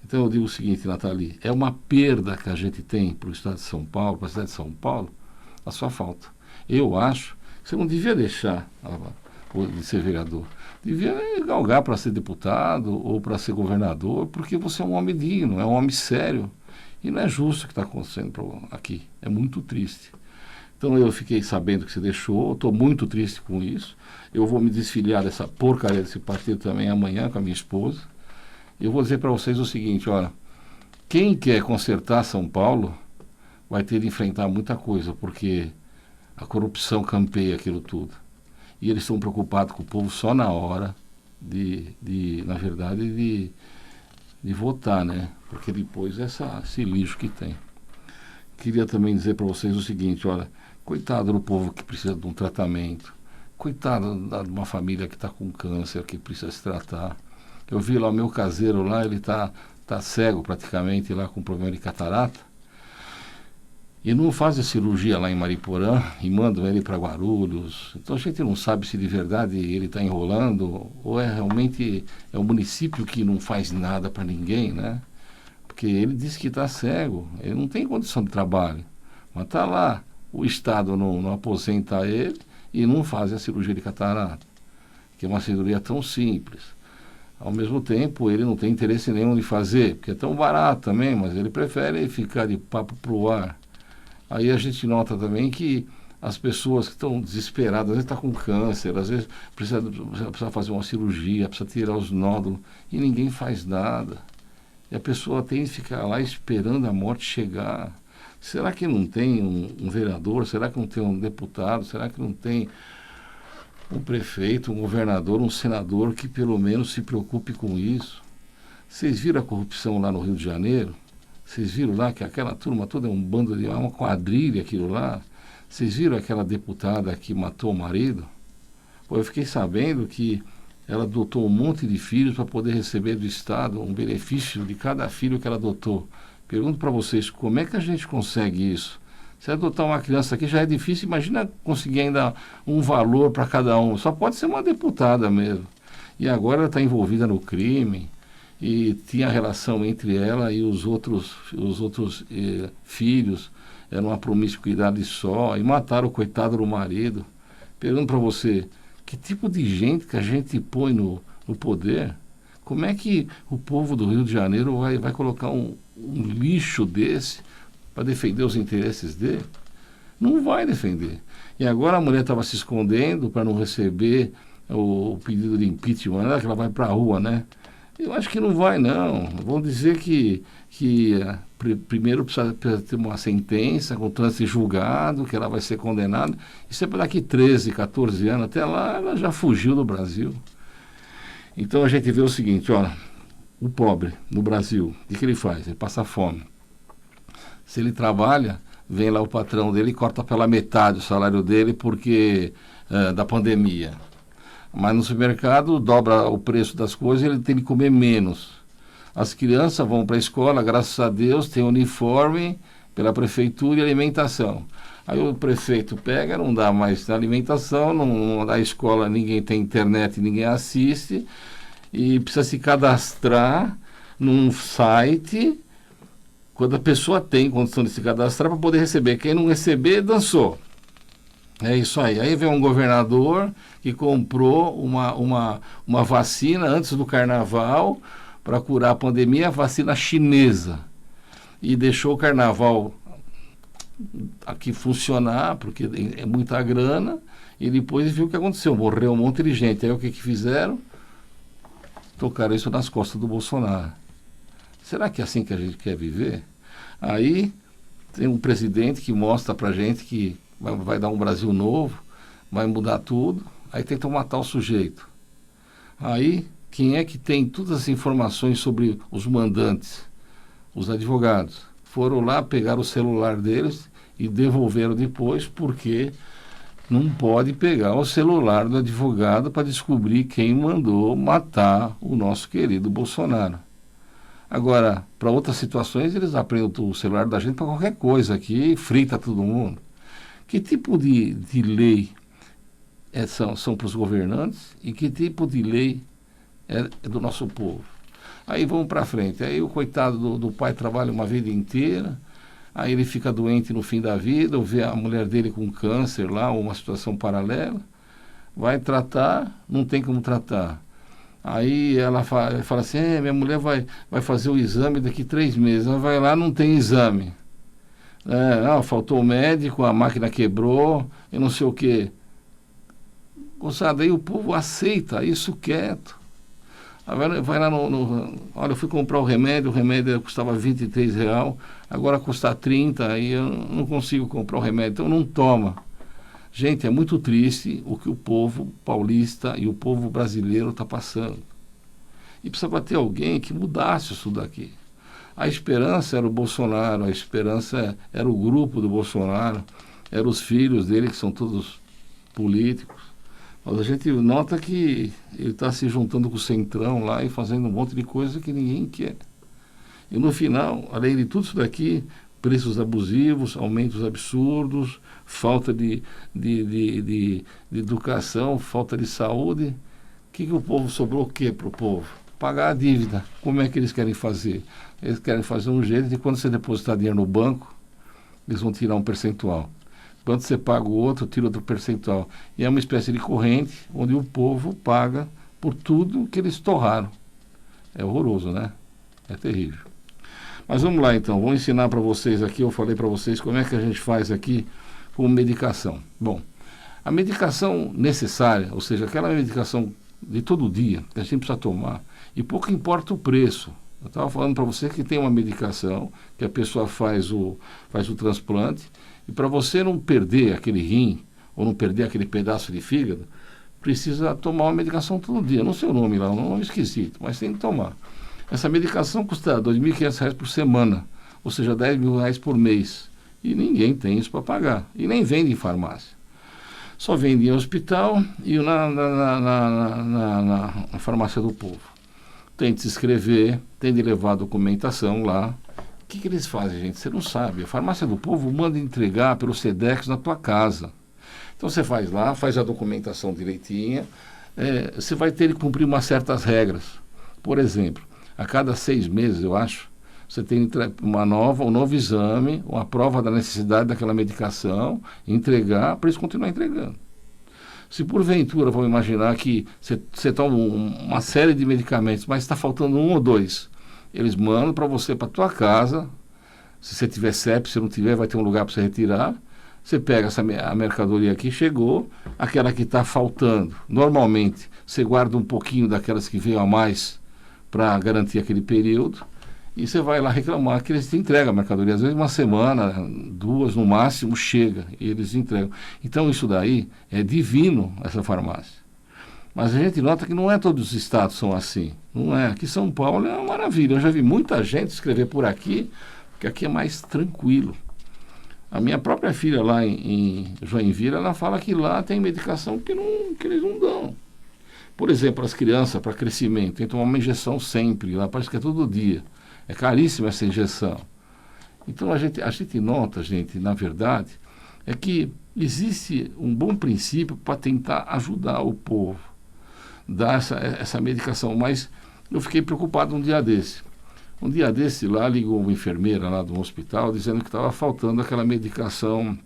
Então eu digo o seguinte, Natali, é uma perda que a gente tem para o estado de São Paulo, para a cidade de São Paulo, a sua falta. Eu acho que você não devia deixar de ser vereador. Devia galgar para ser deputado ou para ser governador, porque você é um homem digno, é um homem sério. E não é justo o que está acontecendo aqui. É muito triste. Então eu fiquei sabendo que você deixou, estou muito triste com isso. Eu vou me desfiliar dessa porcaria desse partido também amanhã com a minha esposa. Eu vou dizer para vocês o seguinte, olha, quem quer consertar São Paulo vai ter de enfrentar muita coisa, porque a corrupção campeia aquilo tudo. E eles estão preocupados com o povo só na hora na verdade, de votar, né? Porque depois esse lixo que tem. Queria também dizer para vocês o seguinte, olha, coitado do povo que precisa de um tratamento, coitado de uma família que está com câncer, que precisa se tratar. Eu vi lá o meu caseiro lá, ele tá cego praticamente, lá com problema de catarata. E não faz a cirurgia lá em Mariporã e mandam ele para Guarulhos. Então a gente não sabe se de verdade ele está enrolando ou é realmente o município que não faz nada para ninguém, né? Porque ele disse que está cego, ele não tem condição de trabalho. Mas está lá, o Estado não aposenta ele e não faz a cirurgia de catarata, que é uma cirurgia tão simples. Ao mesmo tempo, ele não tem interesse nenhum de fazer, porque é tão barato também, mas ele prefere ficar de papo pro ar. Aí a gente nota também que as pessoas que estão desesperadas, às vezes está com câncer, às vezes precisa fazer uma cirurgia, precisa tirar os nódulos, e ninguém faz nada. E a pessoa tem que ficar lá esperando a morte chegar. Será que não tem um vereador? Será que não tem um deputado? Será que não tem um prefeito, um governador, um senador que pelo menos se preocupe com isso? Vocês viram a corrupção lá no Rio de Janeiro? Vocês viram lá que aquela turma toda é um bando de... é uma quadrilha aquilo lá? Vocês viram aquela deputada que matou o marido? Pô, eu fiquei sabendo que ela adotou um monte de filhos para poder receber do Estado um benefício de cada filho que ela adotou. Pergunto para vocês, como é que a gente consegue isso? Se adotar uma criança aqui já é difícil, imagina conseguir ainda um valor para cada um. Só pode ser uma deputada mesmo. E agora ela está envolvida no crime e tinha relação entre ela e os outros filhos. Era uma promiscuidade só e mataram o coitado do marido. Pergunto para você, que tipo de gente que a gente põe no poder? Como é que o povo do Rio de Janeiro vai colocar um lixo desse para defender os interesses dele? Não vai defender. E agora a mulher estava se escondendo para não receber o pedido de impeachment, que ela vai para a rua, né? Eu acho que não vai, não. Vão dizer que primeiro precisa ter uma sentença com trânsito julgado, que ela vai ser condenada. Isso é para daqui 13, 14 anos. Até lá ela já fugiu do Brasil. Então a gente vê o seguinte, olha, o pobre no Brasil, o que ele faz? Ele passa fome. Se ele trabalha, vem lá o patrão dele e corta pela metade o salário dele porque da pandemia. Mas no supermercado dobra o preço das coisas e ele tem que comer menos. As crianças vão para a escola, graças a Deus, tem uniforme pela prefeitura e alimentação. Aí o prefeito pega, não dá mais alimentação, não dá escola, ninguém tem internet, ninguém assiste, e precisa se cadastrar num site, quando a pessoa tem condição de se cadastrar para poder receber. Quem não receber, dançou. É isso aí. Aí vem um governador que comprou uma vacina antes do carnaval para curar a pandemia, a vacina chinesa. E deixou o carnaval aqui funcionar, porque é muita grana, e depois viu o que aconteceu. Morreu um monte de gente. Aí o que fizeram? Tocaram isso nas costas do Bolsonaro. Será que é assim que a gente quer viver? Aí tem um presidente que mostra pra gente que vai dar um Brasil novo, vai mudar tudo, aí tentam matar o sujeito. Aí, quem é que tem todas as informações sobre os mandantes? Os advogados. Foram lá, pegaram o celular deles e devolveram depois, porque não pode pegar o celular do advogado para descobrir quem mandou matar o nosso querido Bolsonaro. Agora, para outras situações, eles aprendem o celular da gente para qualquer coisa aqui, frita todo mundo. Que tipo de lei são para os governantes e que tipo de lei é do nosso povo? Aí vamos para frente. Aí o coitado do pai trabalha uma vida inteira, aí ele fica doente no fim da vida, ou vê a mulher dele com câncer lá, ou uma situação paralela, vai tratar, não tem como tratar. Aí ela fala assim, minha mulher vai fazer o exame daqui 3 meses. Ela vai lá, não tem exame. Faltou o médico, a máquina quebrou, e não sei o quê. Moçada, aí o povo aceita isso quieto. Vai lá olha, eu fui comprar o remédio custava R$ 23, agora custa 30, aí eu não consigo comprar o remédio, então não toma. Gente, é muito triste o que o povo paulista e o povo brasileiro está passando. E precisava ter alguém que mudasse isso daqui. A esperança era o Bolsonaro, a esperança era o grupo do Bolsonaro, eram os filhos dele, que são todos políticos. Mas a gente nota que ele está se juntando com o Centrão lá e fazendo um monte de coisa que ninguém quer. E no final, além de tudo isso daqui, preços abusivos, aumentos absurdos, falta de educação, falta de saúde. O que o povo sobrou o quê para o povo? Pagar a dívida. Como é que eles querem fazer? Eles querem fazer um jeito de quando você depositar dinheiro no banco, eles vão tirar um percentual. Quando você paga o outro, tira outro percentual. E é uma espécie de corrente onde o povo paga por tudo que eles torraram. É horroroso, né? É terrível. Mas vamos lá então, vou ensinar para vocês aqui, eu falei para vocês como é que a gente faz aqui com medicação. Bom, a medicação necessária, ou seja, aquela medicação de todo dia que a gente precisa tomar, e pouco importa o preço. Eu estava falando para você que tem uma medicação, que a pessoa faz o transplante, e para você não perder aquele rim, ou não perder aquele pedaço de fígado, precisa tomar uma medicação todo dia. Não sei o nome lá, um nome esquisito, mas tem que tomar. Essa medicação custa R$ 2.500 por semana, ou seja, R$ 10.000 por mês. E ninguém tem isso para pagar. E nem vende em farmácia. Só vende em hospital e na farmácia do povo. Tem de se inscrever, tem de levar a documentação lá. O que eles fazem, gente? Você não sabe. A farmácia do povo manda entregar pelo Sedex na tua casa. Então você faz lá, faz a documentação direitinha. Você vai ter que cumprir umas certas regras. Por exemplo, a cada 6 meses, eu acho, você tem um novo exame, uma prova da necessidade daquela medicação, entregar para eles continuar entregando. Se porventura, vamos imaginar que você toma uma série de medicamentos, mas está faltando 1 ou 2, eles mandam para você, para a tua casa. Se você tiver CEP, se não tiver, vai ter um lugar para você retirar. Você pega a mercadoria que chegou, aquela que está faltando. Normalmente, você guarda um pouquinho daquelas que veio a mais para garantir aquele período, e você vai lá reclamar que eles te entregam a mercadoria. Às vezes 1 semana, 2 no máximo, chega e eles entregam. Então isso daí é divino, essa farmácia. Mas a gente nota que não é todos os estados são assim. Não é. Aqui em São Paulo é uma maravilha. Eu já vi muita gente escrever por aqui, porque aqui é mais tranquilo. A minha própria filha lá em Joinville, ela fala que lá tem medicação que eles não dão. Por exemplo, as crianças, para crescimento, tem que tomar uma injeção sempre, lá parece que é todo dia. É caríssima essa injeção. Então a gente nota, gente, na verdade, é que existe um bom princípio para tentar ajudar o povo, dar essa medicação. Mas eu fiquei preocupado um dia desse. Um dia desse lá ligou uma enfermeira lá do hospital dizendo que estava faltando aquela medicação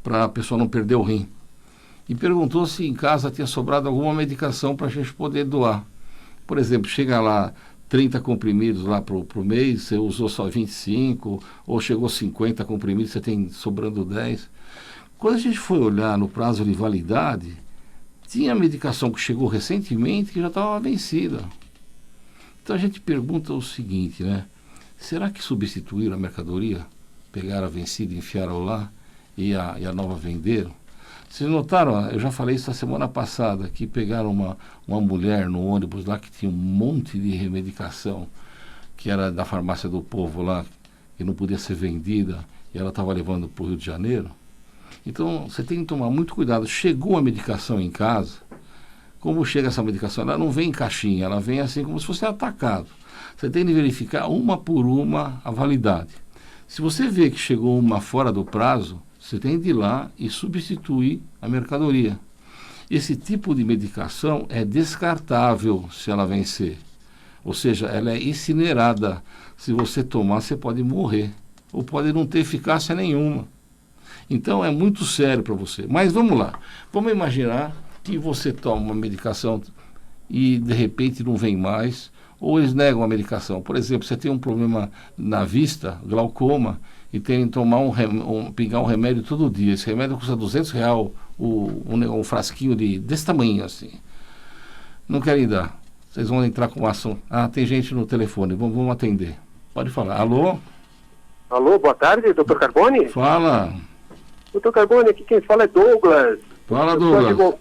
para a pessoa não perder o rim. E perguntou se em casa tinha sobrado alguma medicação para a gente poder doar. Por exemplo, chega lá 30 comprimidos lá para o mês, você usou só 25, ou chegou 50 comprimidos, você tem sobrando 10. Quando a gente foi olhar no prazo de validade, tinha medicação que chegou recentemente que já estava vencida. Então a gente pergunta o seguinte, né? Será que substituíram a mercadoria? Pegaram a vencida, enfiaram lá e a nova venderam? Vocês notaram, eu já falei isso a semana passada, que pegaram uma mulher no ônibus lá que tinha um monte de remedicação, que era da farmácia do povo lá, que não podia ser vendida, e ela estava levando para o Rio de Janeiro. Então, você tem que tomar muito cuidado. Chegou a medicação em casa, como chega essa medicação? Ela não vem em caixinha, ela vem assim como se fosse atacado. Você tem que verificar uma por uma a validade. Se você vê que chegou uma fora do prazo, você tem de ir lá e substituir a mercadoria. Esse tipo de medicação é descartável se ela vencer. Ou seja, ela é incinerada. Se você tomar, você pode morrer. Ou pode não ter eficácia nenhuma. Então é muito sério para você. Mas vamos lá. Vamos imaginar que você toma uma medicação e de repente não vem mais. Ou eles negam a medicação. Por exemplo, você tem um problema na vista, glaucoma, e tem que tomar pingar um remédio todo dia. Esse remédio custa R$200 um frasquinho desse tamanho assim. Não querem dar. Vocês vão entrar com ação. Ah, tem gente no telefone, vamos atender. Pode falar. Alô? Alô, boa tarde, doutor Carbone? Fala. Doutor Carbone, aqui quem fala é Douglas. Fala, Douglas.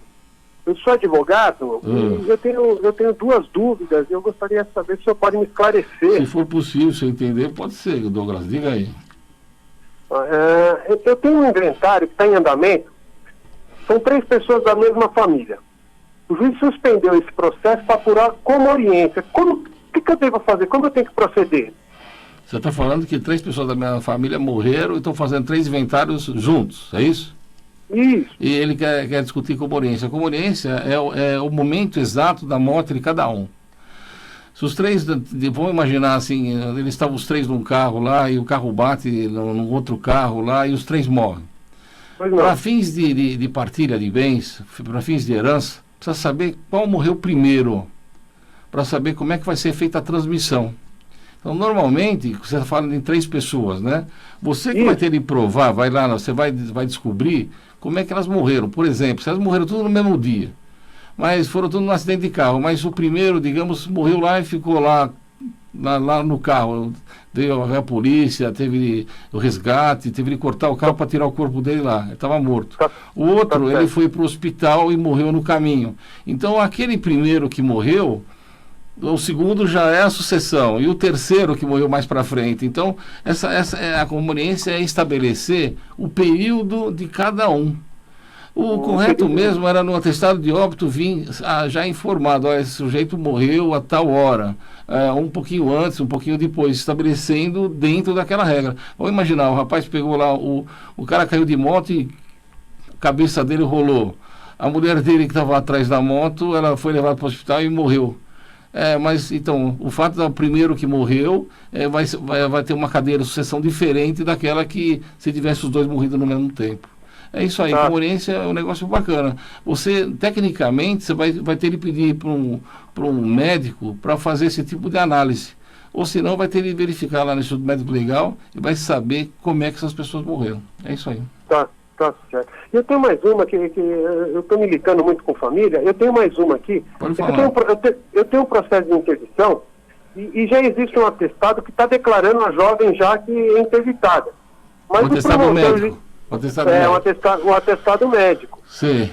Eu sou advogado e eu tenho 2 dúvidas e eu gostaria de saber se o senhor pode me esclarecer. Se for possível, se eu entender, pode ser, Douglas. Diga aí. Eu tenho um inventário que está em andamento são 3 pessoas da mesma família. O juiz suspendeu esse processo para apurar comoriência. O que eu devo fazer? Como eu tenho que proceder? Você está falando que 3 pessoas da minha família morreram e estão fazendo 3 inventários juntos, é isso? Isso. E ele quer discutir comoriência. A comoriência é o momento exato da morte de cada um. Se os 3, vamos imaginar assim, eles estavam os 3 num carro lá e o carro bate num outro carro lá e os 3 morrem. Para fins de partilha de bens, para fins de herança, precisa saber qual morreu primeiro, para saber como é que vai ser feita a transmissão. Então, normalmente, você está falando em 3 pessoas, né? Você que vai ter de provar, vai lá, você vai descobrir como é que elas morreram. Por exemplo, se elas morreram tudo no mesmo dia, mas foram tudo num acidente de carro, mas o primeiro, digamos, morreu lá e ficou lá no carro. Veio a polícia, teve o resgate, teve de cortar o carro para tirar o corpo dele lá, ele estava morto. O outro, ele foi para o hospital e morreu no caminho. Então, aquele primeiro que morreu, o segundo já é a sucessão, e o terceiro que morreu mais para frente. Então, a comoriência é estabelecer o período de cada um. O correto mesmo era no atestado de óbito vir já informado, esse sujeito morreu a tal hora, um pouquinho antes, um pouquinho depois, estabelecendo dentro daquela regra. Vamos imaginar, o rapaz pegou lá, o cara caiu de moto e a cabeça dele rolou. A mulher dele que estava atrás da moto, ela foi levada para o hospital e morreu. Mas, então, o fato do primeiro que morreu vai ter uma cadeia de sucessão diferente daquela que se tivesse os 2 morrido no mesmo tempo. É isso aí, comoriência é um negócio bacana. Você, tecnicamente, você vai ter de pedir para um médico para fazer esse tipo de análise. Ou senão vai ter de verificar lá no Instituto Médico Legal e vai saber como é que essas pessoas morreram. É isso aí. Tá certo. Eu tenho mais uma que eu estou militando muito com família, eu tenho mais uma aqui. Pode falar. Eu tenho um processo de interdição e já existe um atestado que está declarando a jovem já que é interditada. Mas um atestado médico. Um atestado médico. Sim.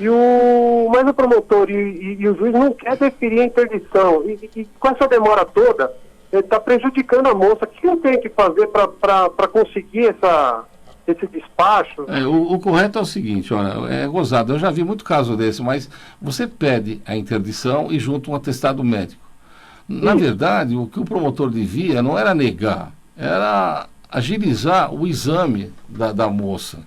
Mas o promotor e o juiz não quer deferir a interdição. E com essa demora toda, ele está prejudicando a moça. O que eu tenho que fazer para conseguir esse despacho? O correto é o seguinte, olha, é gozado, eu já vi muito caso desse, mas você pede a interdição e junta um atestado médico. Na verdade, o que o promotor devia não era negar, era agilizar o exame da moça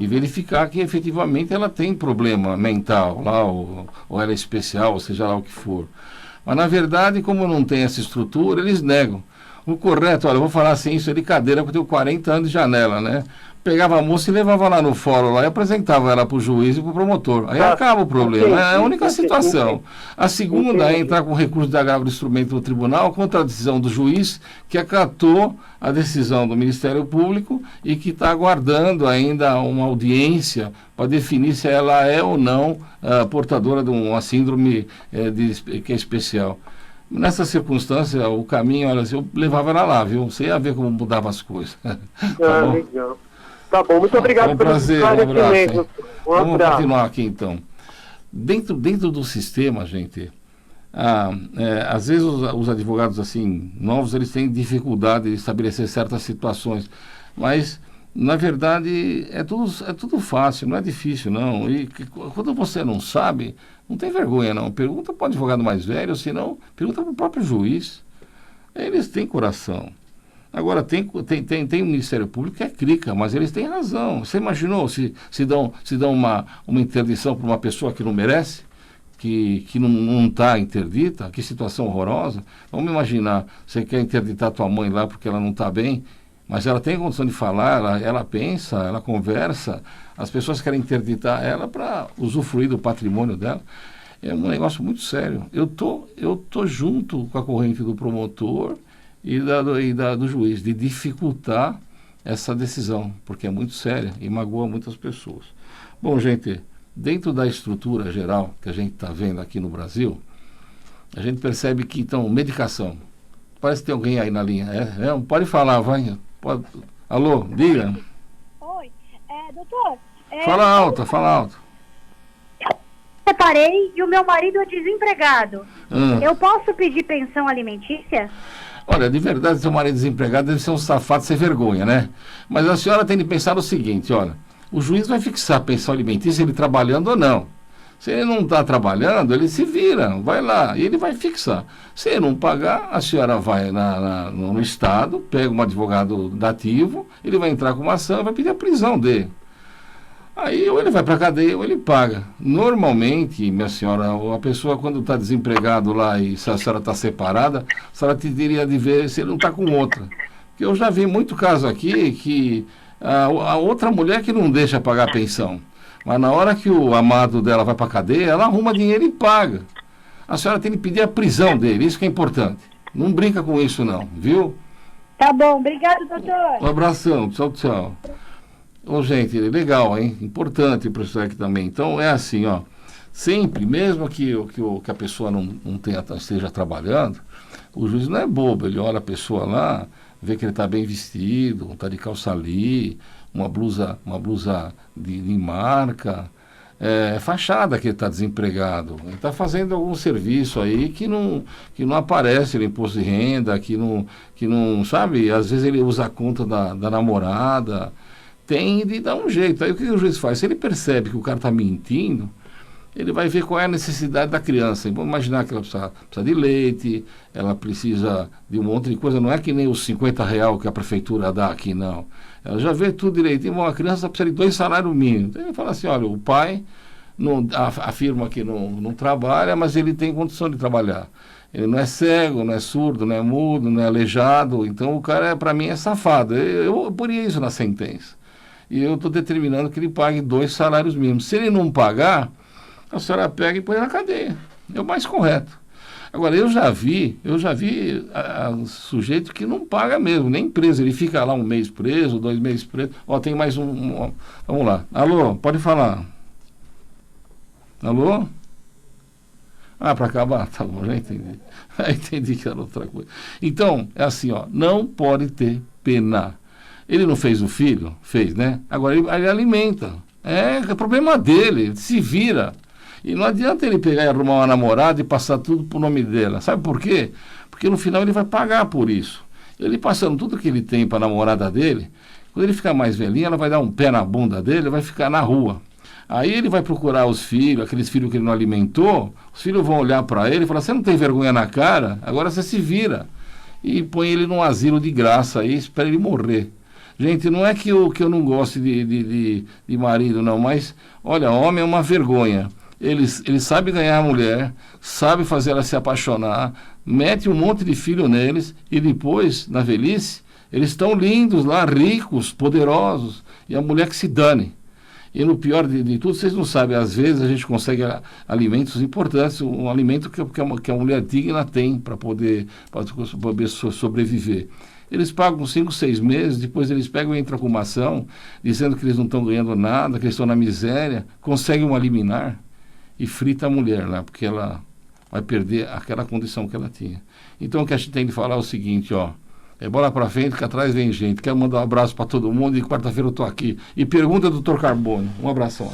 e verificar que efetivamente ela tem problema mental lá, ou ela é especial, ou seja lá o que for. Mas na verdade, como não tem essa estrutura, eles negam. O correto, olha, eu vou falar assim, isso é de cadeira, porque eu tenho 40 anos de janela, né? Pegava a moça e levava lá no fórum lá e apresentava ela para o juiz e para o promotor. Aí acaba o problema. É a única situação. A segunda é entrar com recurso de agravo de instrumento no tribunal contra a decisão do juiz que acatou a decisão do Ministério Público e que está aguardando ainda uma audiência para definir se ela é ou não portadora de uma síndrome que é especial. Nessa circunstância, o caminho, olha, eu levava ela lá, viu? Você ia ver como mudava as coisas. Legal. Tá bom, muito obrigado pelo esclarecimento. Vamos continuar aqui, então. Dentro do sistema, gente, às vezes os advogados, assim, novos, eles têm dificuldade de estabelecer certas situações, mas, na verdade, é tudo fácil, não é difícil, não. E quando você não sabe, não tem vergonha, não. Pergunta para o advogado mais velho, ou se não, pergunta para o próprio juiz. Eles têm coração. Agora, tem um Ministério Público que é crica, mas eles têm razão. Você imaginou se dão uma interdição para uma pessoa que não merece, que não está interdita? Que situação horrorosa. Vamos imaginar, você quer interditar tua mãe lá porque ela não está bem, mas ela tem condição de falar, ela pensa, ela conversa, as pessoas querem interditar ela para usufruir do patrimônio dela. É um negócio muito sério. Eu tô junto com a corrente do promotor e do juiz, de dificultar essa decisão, porque é muito séria e magoa muitas pessoas. Bom, gente, dentro da estrutura geral que a gente está vendo aqui no Brasil, a gente percebe que, então, medicação. Parece que tem alguém aí na linha. Pode falar, vai. Alô, diga. Oi, doutor. Fala alto. Separei e o meu marido é desempregado. Eu posso pedir pensão alimentícia? Olha, de verdade, seu marido desempregado deve ser um safado sem vergonha, né? Mas a senhora tem de pensar o seguinte, olha, O juiz vai fixar a pensão alimentícia, ele trabalhando ou não. Se ele não está trabalhando, ele se vira, vai lá, e ele vai fixar. Se ele não pagar, a senhora vai no Estado, pega um advogado dativo, ele vai entrar com uma ação e vai pedir a prisão dele. Aí ou ele vai para a cadeia ou ele paga. Normalmente, minha senhora, a pessoa quando está desempregado lá e se a senhora está separada, a senhora teria de ver se ele não está com outra. Porque eu já vi muito caso aqui que a outra mulher que não deixa pagar a pensão. Mas na hora que o amado dela vai para a cadeia, ela arruma dinheiro e paga. A senhora tem que pedir a prisão dele, isso que é importante. Não brinca com isso não, viu? Tá bom, obrigado, doutor. Um abração, tchau, tchau. Ô, gente, legal, hein? Importante para isso aqui também. Então, é assim, ó. Sempre, mesmo que a pessoa não esteja trabalhando, o juiz não é bobo. Ele olha a pessoa lá, vê que ele está bem vestido, está de calça ali, uma blusa de marca, fachada que ele está desempregado. Ele está fazendo algum serviço aí que não aparece no imposto de renda, que não, sabe? Às vezes ele usa a conta da namorada. Tem de dar um jeito. Aí o que o juiz faz? Se ele percebe que o cara está mentindo, ele vai ver qual é a necessidade da criança. Vamos imaginar que ela precisa de leite, ela precisa de um monte de coisa. Não é que nem os R$50 que a prefeitura dá aqui, não. Ela já vê tudo direitinho. Bom, a criança precisa de 2 salários mínimos. Então ele fala assim, olha, o pai afirma que não trabalha, mas ele tem condição de trabalhar. Ele não é cego, não é surdo, não é mudo, não é aleijado. Então o cara, para mim, é safado. Eu poria isso na sentença. E eu estou determinando que ele pague 2 salários mínimos. Se ele não pagar, a senhora pega e põe na cadeia. É o mais correto. Agora, eu já vi sujeito que não paga mesmo, nem preso. Ele fica lá 1 mês preso, 2 meses preso. Ó, tem mais vamos lá. Alô, pode falar. Alô? Ah, para acabar? Tá bom, já entendi. Já entendi que era outra coisa. Então, é assim, ó, não pode ter pena. Ele não fez o filho? Fez, né? Agora ele alimenta. É problema dele, se vira. E não adianta ele pegar e arrumar uma namorada e passar tudo pro nome dela. Sabe por quê? Porque no final ele vai pagar por isso. Ele passando tudo que ele tem para a namorada dele, quando ele ficar mais velhinho, ela vai dar um pé na bunda dele e vai ficar na rua. Aí ele vai procurar os filhos, aqueles filhos que ele não alimentou, os filhos vão olhar para ele e falar, você não tem vergonha na cara? Agora você se vira. E põe ele num asilo de graça aí, espera ele morrer. Gente, não é que eu não gosto de marido, não, mas, olha, homem é uma vergonha. Ele sabe ganhar a mulher, sabe fazer ela se apaixonar, mete um monte de filho neles e depois, na velhice, eles estão lindos lá, ricos, poderosos, e a mulher que se dane. E no pior de tudo, vocês não sabem, às vezes a gente consegue alimentos importantes, um alimento que a mulher digna tem para poder sobreviver. Eles pagam 5, 6 meses, depois eles pegam e entram com uma ação, dizendo que eles não estão ganhando nada, que eles estão na miséria, conseguem uma liminar e frita a mulher lá, porque ela vai perder aquela condição que ela tinha. Então o que a gente tem de falar é o seguinte, ó, é bola para frente, que atrás vem gente. Quero mandar um abraço para todo mundo e quarta-feira eu estou aqui. E pergunta do Dr. Carbone. Um abração.